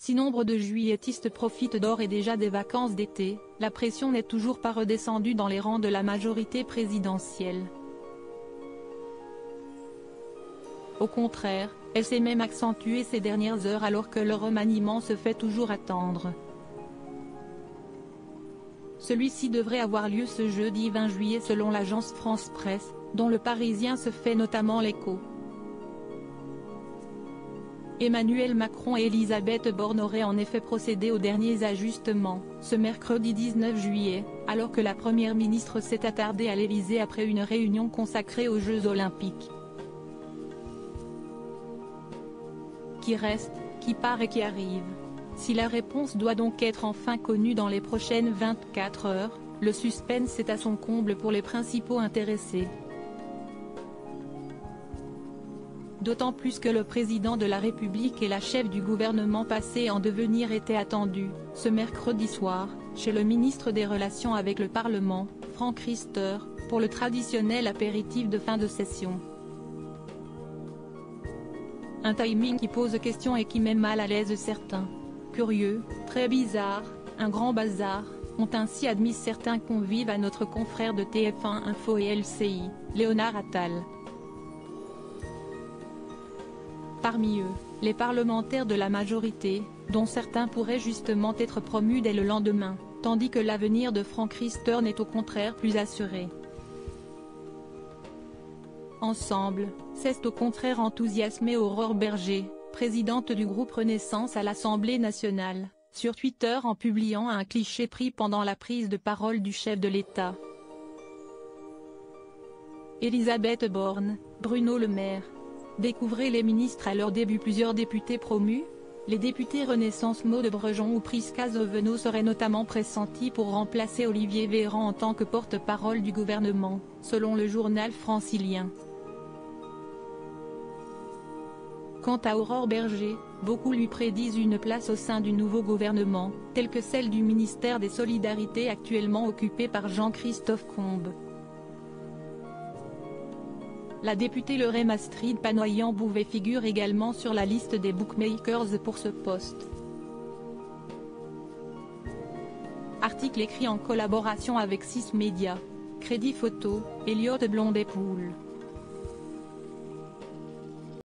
Si nombre de juilletistes profitent d'ores et déjà des vacances d'été, la pression n'est toujours pas redescendue dans les rangs de la majorité présidentielle. Au contraire, elle s'est même accentuée ces dernières heures alors que le remaniement se fait toujours attendre. Celui-ci devrait avoir lieu ce jeudi 20 juillet selon l'agence France Presse, dont le Parisien se fait notamment l'écho. Emmanuel Macron et Elisabeth Borne auraient en effet procédé aux derniers ajustements, ce mercredi 19 juillet, alors que la Première ministre s'est attardée à l'Élysée après une réunion consacrée aux Jeux Olympiques. Qui reste, qui part et qui arrive? Si la réponse doit donc être enfin connue dans les prochaines 24 heures, le suspense est à son comble pour les principaux intéressés. D'autant plus que le président de la République et la chef du gouvernement passé en devenir étaient attendus, ce mercredi soir, chez le ministre des Relations avec le Parlement, Franck Riester, pour le traditionnel apéritif de fin de session. Un timing qui pose question et qui met mal à l'aise certains. Curieux, très bizarre, un grand bazar, ont ainsi admis certains convives à notre confrère de TF1 Info et LCI, Léonard Attal. Parmi eux, les parlementaires de la majorité, dont certains pourraient justement être promus dès le lendemain, tandis que l'avenir de Franck Riester n'est au contraire plus assuré. Ensemble, c'est au contraire enthousiasmé Aurore Bergé, présidente du groupe Renaissance à l'Assemblée nationale, sur Twitter en publiant un cliché pris pendant la prise de parole du chef de l'État. Elisabeth Borne, Bruno Le Maire. Découvrez les ministres à leur début. Plusieurs députés promus. Les députés Renaissance Maud Brejon ou Prisca Zovenot seraient notamment pressentis pour remplacer Olivier Véran en tant que porte-parole du gouvernement, selon le journal francilien. Quant à Aurore Bergé, beaucoup lui prédisent une place au sein du nouveau gouvernement, telle que celle du ministère des Solidarités actuellement occupé par Jean-Christophe Combe. La députée Lorraine Astrid Panoyan-Bouvet figure également sur la liste des bookmakers pour ce poste. Article écrit en collaboration avec 6 Médias. Crédit photo, Elliott Blondet-Poul.